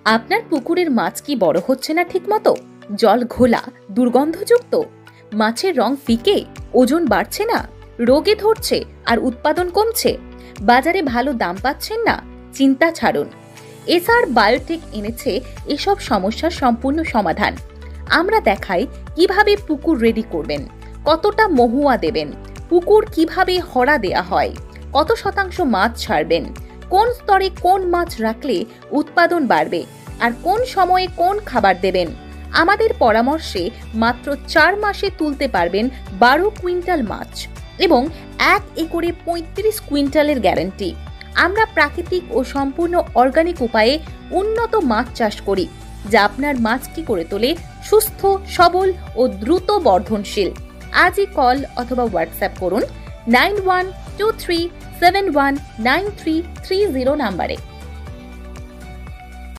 আপনার পুকুরের মাছ কি বড় হচ্ছে না ঠিকমতো? জল ঘোলা, দুর্গন্ধযুক্ত, মাছের রং ফিকে, ওজন বাড়ছে না, রোগে ধরছে আর উৎপাদন কমছে, বাজারে ভালো দাম পাচ্ছেন না? চিন্তা ছাড়ুন। এসআর বায়োটেক এনেছে এসব সমস্যার সম্পূর্ণ সমাধান। আমরা দেখাই কিভাবে পুকুর রেডি করবেন, কতটা মহুয়া দেবেন, পুকুর কিভাবে হরা দেয়া হয়, কত শতাংশ মাছ ছাড়বেন, কোন স্তরে কোন মাছ রাখলে উৎপাদন বাড়বে আর কোন সময়ে কোন খাবার দেবেন। আমাদের পরামর্শে মাত্র 4 মাসে তুলতে পারবেন 12 কুইন্টাল মাছ এবং 1 একরে 35 কুইন্টালের গ্যারান্টি। আমরা প্রাকৃতিক ও সম্পূর্ণ অর্গানিক উপায়ে উন্নত মাছ চাষ করি, যা আপনার মাছকে করে তোলে সুস্থ, সবল ও দ্রুত বর্ধনশীল। আজই কল অথবা হোয়াটসঅ্যাপ করুন 9123719330 নাম্বারে।